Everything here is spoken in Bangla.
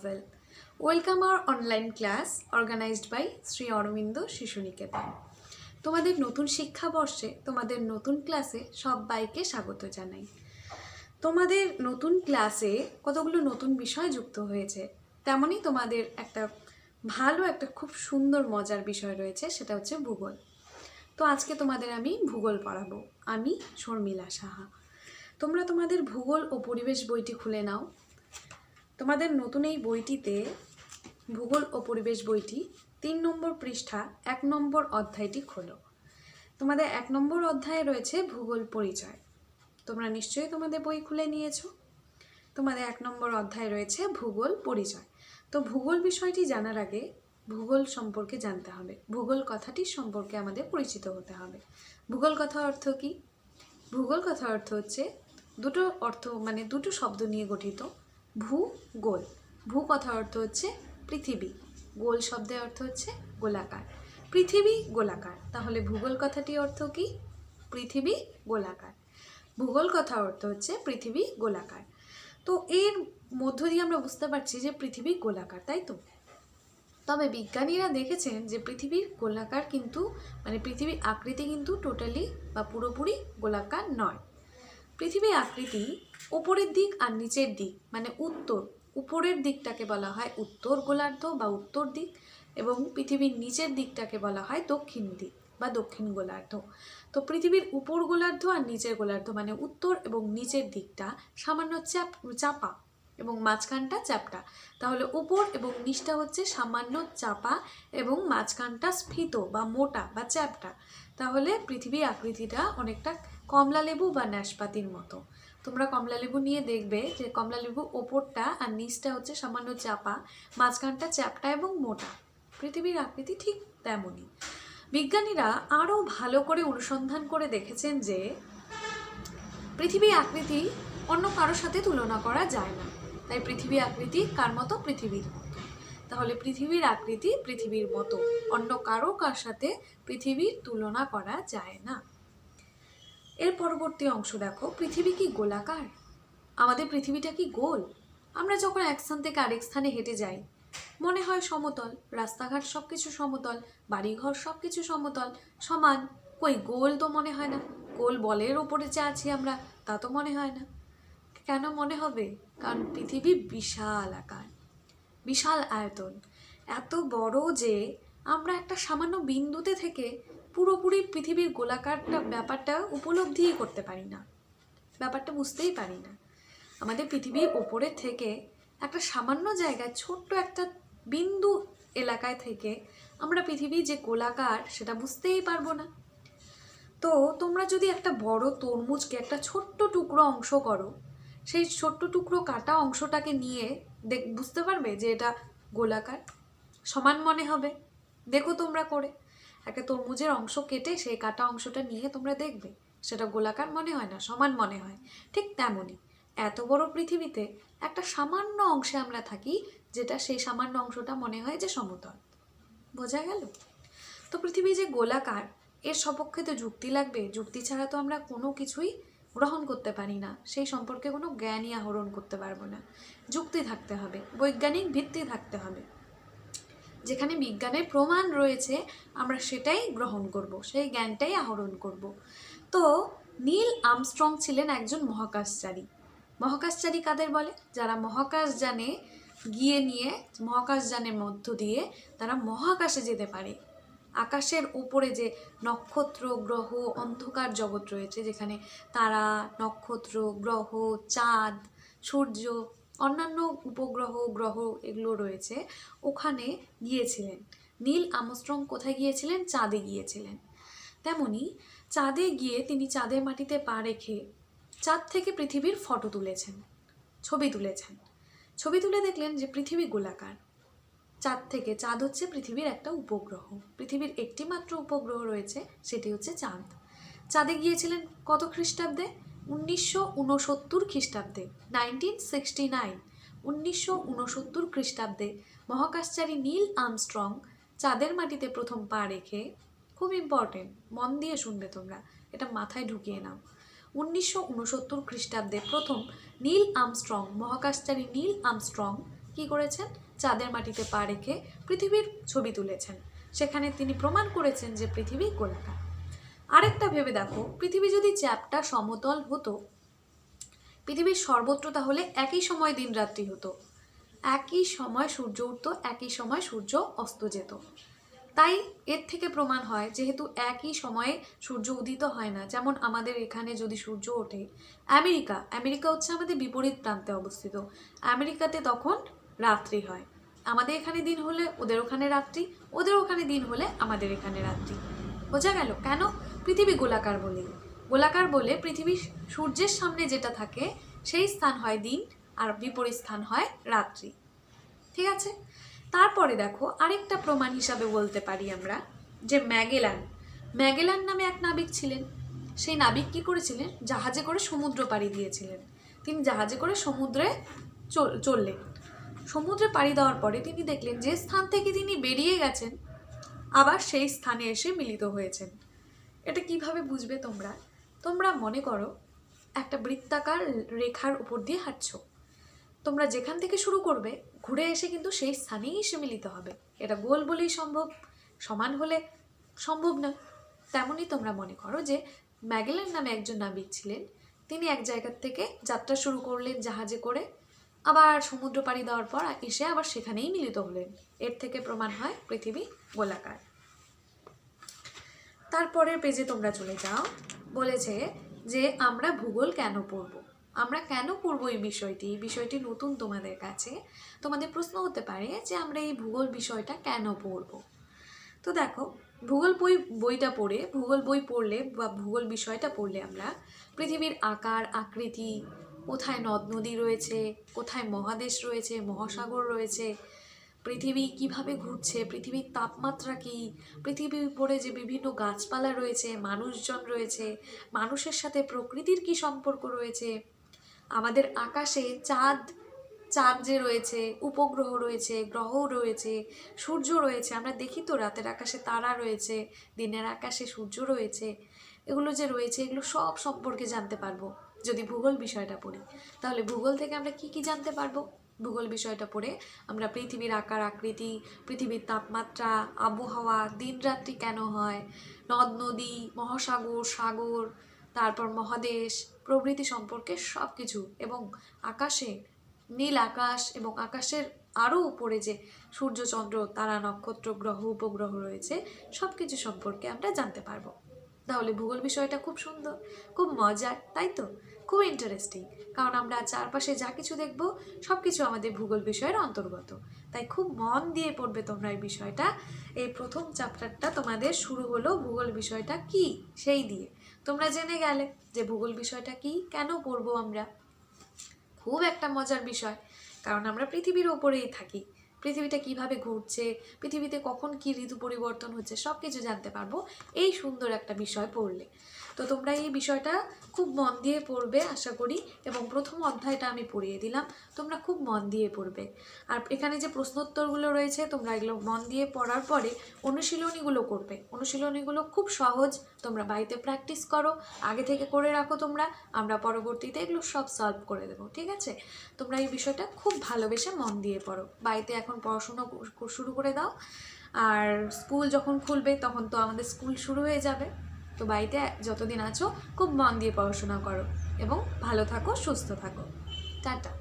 Novel. Welcome our online class organized by Sri Aurobindo Shishu Niketan. তোমাদের নতুন শিক্ষাবর্ষে তোমাদের নতুন ক্লাসে সবাইকে স্বাগত জানাই। তোমাদের নতুন ক্লাসে কতগুলো নতুন বিষয় যুক্ত হয়েছে, তেমনি তোমাদের একটা খুব সুন্দর মজার বিষয় রয়েছে, সেটা হচ্ছে ভূগোল। তো আজকে তোমাদের আমি ভূগোল পড়াবো। আমি শর্মিলা সাহা। তোমরা তোমাদের ভূগোল ও পরিবেশ বইটি খুলে নাও। তোমাদের নতুন এই বইটিতে ভূগোল ও পরিবেশ বইটি 3 নম্বর পৃষ্ঠা 1 নম্বর অধ্যায়টি খোলো। তোমাদের 1 নম্বর অধ্যায়ে রয়েছে ভূগোল পরিচয়। তোমরা নিশ্চয়ই তোমাদের বই খুলে নিয়েছো। তোমাদের 1 নম্বর অধ্যায়ে রয়েছে ভূগোল পরিচয়। তো ভূগোল বিষয়টি জানার আগে ভূগোল সম্পর্কে জানতে হবে, ভূগোল কথাটির সম্পর্কে আমাদের পরিচিত হতে হবে। ভূগোল কথা অর্থ কি? ভূগোল কথা অর্থ হচ্ছে দুটো শব্দ নিয়ে গঠিত। ভূগোল, ভূ কথা অর্থ হচ্ছে পৃথিবী, গোল শব্দের অর্থ হচ্ছে গোলাকার। পৃথিবী গোলাকার, তাহলে ভূগোল কথাটির অর্থ কি? পৃথিবী গোলাকার। ভূগোল কথা অর্থ হচ্ছে পৃথিবী গোলাকার। তো এর মধ্য দিয়ে আমরা বুঝতে পারছি যে পৃথিবী গোলাকার, তাই তো? তবে বিজ্ঞানীরা দেখেছেন যে পৃথিবীর গোলাকার কিন্তু পৃথিবীর আকৃতি কিন্তু টোটালি বা পুরোপুরি গোলাকার নয়। পৃথিবীর আকৃতি ওপরের দিক আর নিচের দিক উপরের দিকটাকে বলা হয় উত্তর গোলার্ধ বা উত্তর দিক, এবং পৃথিবীর নিচের দিকটাকে বলা হয় দক্ষিণ দিক বা দক্ষিণ গোলার্ধ। তো পৃথিবীর উপর গোলার্ধ আর নিচের গোলার্ধ উত্তর এবং নিচের দিকটা সামান্য চাপা এবং মাঝখানটা চ্যাপ্টা। তাহলে উপর এবং নিচটা হচ্ছে সামান্য চাপা এবং মাঝখানটা স্ফীত বা মোটা বা চ্যাপ্টা। তাহলে পৃথিবীর আকৃতিটা অনেকটা কমলালেবু বা নাশপাতির মতো। তোমরা কমলালেবু নিয়ে দেখবে যে কমলালেবু ওপরটা আর নিচটা হচ্ছে সামান্য চাপা, মাঝখানটা চ্যাপ্টা এবং মোটা। পৃথিবীর আকৃতি ঠিক তেমনই। বিজ্ঞানীরা আরও ভালো করে অনুসন্ধান করে দেখেছেন যে পৃথিবীর আকৃতি অন্য কারোর সাথে তুলনা করা যায় না। তাই পৃথিবীর আকৃতি কার মতো? পৃথিবীর মতো। তাহলে পৃথিবীর আকৃতি পৃথিবীর মতো, অন্য কার সাথে পৃথিবীর তুলনা করা যায় না। এর পরবর্তী অংশ দেখো, পৃথিবী কি গোলাকার? আমাদের পৃথিবীটা কি গোল? আমরা যখন এক স্থান থেকে আরেক স্থানে হেঁটে যাই মনে হয় সমতল, রাস্তাঘাট সব কিছু সমতল, বাড়িঘর সব কিছু সমতল সমান। কই গোল তো মনে হয় না। গোল বলের ওপরে যে আছি আমরা তা তো মনে হয় না। কেন মনে হবে? কারণ পৃথিবী বিশাল আকার, বিশাল আয়তন, এত বড় যে আমরা একটা সামান্য বিন্দুতে থেকে পুরোপুরি পৃথিবীর গোলাকারটা ব্যাপারটা উপলব্ধি করতে পারি না, ব্যাপারটা বুঝতেই পারি না। আমাদের পৃথিবীর ওপরে থেকে একটা সামান্য জায়গায় ছোট্ট একটা বিন্দু এলাকায় থেকে আমরা পৃথিবী যে গোলাকার সেটা বুঝতেই পারবো না। তো তোমরা যদি একটা বড় তরমুজকে একটা ছোট্ট টুকরো অংশ করো, সেই ছোট্ট টুকরো কাটা অংশটাকে নিয়ে বুঝতে পারবে যে এটা গোলাকার, সমান মনে হবে। দেখো তোমরা করে একটা তরমুজের অংশ কেটে সেই কাটা অংশটা নিয়ে তোমরা দেখবে সেটা গোলাকার মনে হয় না, সমান মনে হয়। ঠিক তেমনই এত বড় পৃথিবীতে একটা সামান্য অংশে আমরা থাকি, যেটা সেই সামান্য অংশটা মনে হয় যে সমতল। বোঝা গেল? তো পৃথিবী যে গোলাকার এর সপক্ষে তো যুক্তি লাগবে। যুক্তি ছাড়া তো আমরা কোনো কিছুই গ্রহণ করতে পারি না, সেই সম্পর্কে কোনো জ্ঞানই আহরণ করতে পারবো না। যুক্তি থাকতে হবে, বৈজ্ঞানিক ভিত্তি থাকতে হবে। যেখানে বিজ্ঞানের প্রমাণ রয়েছে আমরা সেটাই গ্রহণ করব, সেই জ্ঞানটাই আহরণ করব। তো নীল আর্মস্ট্রং ছিলেন একজন মহাকাশচারী। মহাকাশচারী কাদের বলে? যারা মহাকাশযানে গিয়ে নিয়ে মহাকাশযানের মধ্য দিয়ে তারা মহাকাশে যেতে পারে। আকাশের উপরে যে নক্ষত্র, গ্রহ, অন্ধকার জগৎ রয়েছে, যেখানে তারা, নক্ষত্র, গ্রহ, চাঁদ, সূর্য, অন্যান্য উপগ্রহ, গ্রহ এগুলো রয়েছে, ওখানে গিয়েছিলেন। নীল আর্মস্ট্রং কোথায় গিয়েছিলেন? চাঁদে গিয়েছিলেন। তেমনি চাঁদে গিয়ে তিনি চাঁদের মাটিতে পা রেখে চাঁদ থেকে পৃথিবীর ফটো তুলেছেন, ছবি তুলেছেন। ছবি তুলে দেখলেন যে পৃথিবী গোলাকার। চাঁদ থেকে, চাঁদ হচ্ছে পৃথিবীর একটা উপগ্রহ, পৃথিবীর একটি মাত্র উপগ্রহ রয়েছে, সেটি হচ্ছে চাঁদ। চাঁদে গিয়েছিলেন কত খ্রিস্টাব্দে? 1969 খ্রিস্টাব্দে, 1969, 1969 খ্রিস্টাব্দে মহাকাশচারী নীল আর্মস্ট্রং চাঁদের মাটিতে প্রথম পা রেখে, খুব ইম্পর্টেন্ট, মন দিয়ে শুনবে তোমরা, এটা মাথায় ঢুকিয়ে নাও। 1969 খ্রিস্টাব্দে প্রথম মহাকাশচারী নীল আর্মস্ট্রং কি করেছেন? চাঁদের মাটিতে পা রেখে পৃথিবীর ছবি তুলেছেন। সেখানে তিনি প্রমাণ করেছেন যে পৃথিবী গোলাকার। আরেকটা ভেবে দেখো, পৃথিবী যদি চ্যাপ্টা সমতল হতো, পৃথিবীর সর্বত্র তাহলে একই সময় দিন রাত্রি হতো, একই সময় সূর্য উঠতো, একই সময় সূর্য অস্ত যেত। তাই এর থেকে প্রমাণ হয় যেহেতু একই সময়ে সূর্য উদিত হয় না, যেমন আমাদের এখানে যদি সূর্য ওঠে, আমেরিকা হচ্ছে আমাদের বিপরীত প্রান্তে অবস্থিত, আমেরিকাতে তখন রাত্রি হয়। আমাদের এখানে দিন হলে ওদের ওখানে রাত্রি, ওদের ওখানে দিন হলে আমাদের এখানে রাত্রি। বোঝা গেল কেন? পৃথিবী গোলাকার বলে। গোলাকার বলে পৃথিবী সূর্যের সামনে যেটা থাকে সেই স্থান হয় দিন, আর বিপরীত স্থান হয় রাত্রি। ঠিক আছে? তারপরে দেখো, আরেকটা প্রমাণ হিসাবে বলতে পারি আমরা যে ম্যাগেলান নামে এক নাবিক ছিলেন। সেই নাবিক কি করেছিলেন? জাহাজে করে সমুদ্র পাড়ি দিয়েছিলেন। তিনি জাহাজে করে সমুদ্রে চললেন। সমুদ্রে পাড়ি দেওয়ার পরে তিনি দেখলেন যে স্থান থেকে তিনি বেরিয়ে গেছেন, আবার সেই স্থানে এসে মিলিত হয়েছেন। এটা কিভাবে বুঝবে তোমরা? তোমরা মনে করো একটা বৃত্তাকার রেখার উপর দিয়ে হাঁটছো, তোমরা যেখান থেকে শুরু করবে ঘুরে এসে কিন্তু সেই স্থানেই এসে মিলিত হবে। এটা গোল বলেই সম্ভব, সমান হলে সম্ভব না। তেমনই তোমরা মনে করো যে ম্যাগেলান নামে একজন নাবিক ছিলেন, তিনি এক জায়গার থেকে যাত্রা শুরু করলেন জাহাজে করে, আবার সমুদ্র পাড়ি দেওয়ার পর এসে আবার সেখানেই মিলিত হলেন। এর থেকে প্রমাণ হয় পৃথিবী গোলাকার। তারপরের পেজে তোমরা চলে যাও। বলেছে যে আমরা ভূগোল কেন পড়ব, আমরা কেন পড়বো এই বিষয়টি নতুন তোমাদের কাছে। তোমাদের প্রশ্ন হতে পারে যে আমরা এই ভূগোল বিষয়টা কেন পড়ব। তো দেখো, ভূগোল বই পড়লে বা ভূগোল বিষয়টা পড়লে আমরা পৃথিবীর আকার আকৃতি, কোথায় নদ নদী রয়েছে, কোথায় মহাদেশ রয়েছে, মহাসাগর রয়েছে, পৃথিবী কিভাবে ঘুরছে, পৃথিবীর তাপমাত্রা কী, পৃথিবীর উপরে যে বিভিন্ন গাছপালা রয়েছে, মানুষজন রয়েছে, মানুষের সাথে প্রকৃতির কী সম্পর্ক রয়েছে, আমাদের আকাশে চাঁদ যে রয়েছে, উপগ্রহ রয়েছে, গ্রহ রয়েছে, সূর্য রয়েছে, আমরা দেখি তো রাতের আকাশে তারা রয়েছে, দিনের আকাশে সূর্য রয়েছে, এগুলো যে রয়েছে এগুলো সব সম্পর্কে জানতে পারবো যদি ভূগোল বিষয়টা পড়ি। তাহলে ভূগোল থেকে আমরা কি কি জানতে পারবো? ভূগোল বিষয়টা পড়ে আমরা পৃথিবীর আকার আকৃতি, পৃথিবীর তাপমাত্রা, আবহাওয়া, দিন রাত্রি কেন হয়, নদ নদী, মহাসাগর, সাগর, তারপর মহাদেশ প্রভৃতি সম্পর্কে সব কিছু, এবং আকাশে নীল আকাশ এবং আকাশের আরও উপরে যে সূর্য চন্দ্র তারা নক্ষত্র গ্রহ উপগ্রহ রয়েছে সব কিছু সম্পর্কে আমরা জানতে পারবো। তাহলে ভূগোল বিষয়টা খুব সুন্দর, খুব মজার, তাই তো? খুব ইন্টারেস্টিং, কারণ আমরা চারপাশে যা কিছু দেখব সব কিছু আমাদের ভূগোল বিষয়ের অন্তর্গত। তাই খুব মন দিয়ে পড়বে তোমরা এই বিষয়টা। এই প্রথম চ্যাপ্টারটা তোমাদের শুরু হলো ভূগোল বিষয়টা কি সেই দিয়ে। তোমরা জেনে গেলে যে ভূগোল বিষয়টা কি, কেন পড়বো আমরা। খুব একটা মজার বিষয়, কারণ আমরা পৃথিবীর ওপরেই থাকি, পৃথিবীটা কিভাবে ঘুরছে, পৃথিবীতে কখন কি ঋতু পরিবর্তন হচ্ছে সব কিছু জানতে পারবো এই সুন্দর একটা বিষয় পড়লে। তো তোমরা এই বিষয়টা খুব মন দিয়ে পড়বে আশা করি, এবং প্রথম অধ্যায়টা আমি পড়িয়ে দিলাম, তোমরা খুব মন দিয়ে পড়বে। আর এখানে যে প্রশ্নোত্তরগুলো রয়েছে তোমরা এগুলো মন দিয়ে পড়ার পরে অনুশীলনীগুলো করবে। অনুশীলনীগুলো খুব সহজ, তোমরা বাড়িতে প্র্যাকটিস করো, আগে থেকে করে রাখো তোমরা, আমরা পরবর্তীতে এগুলো সব সলভ করে দেবো। ঠিক আছে? তোমরা এই বিষয়টা খুব ভালোবেসে মন দিয়ে পড়ো। বাড়িতে এখন পড়াশোনা শুরু করে দাও, আর স্কুল যখন খুলবে তখন তো আমাদের স্কুল শুরু হয়ে যাবে। তো বাড়িতে যতদিন আছো খুব মন দিয়ে পড়াশোনা করো এবং ভালো থাকো, সুস্থ থাকো। টাটা।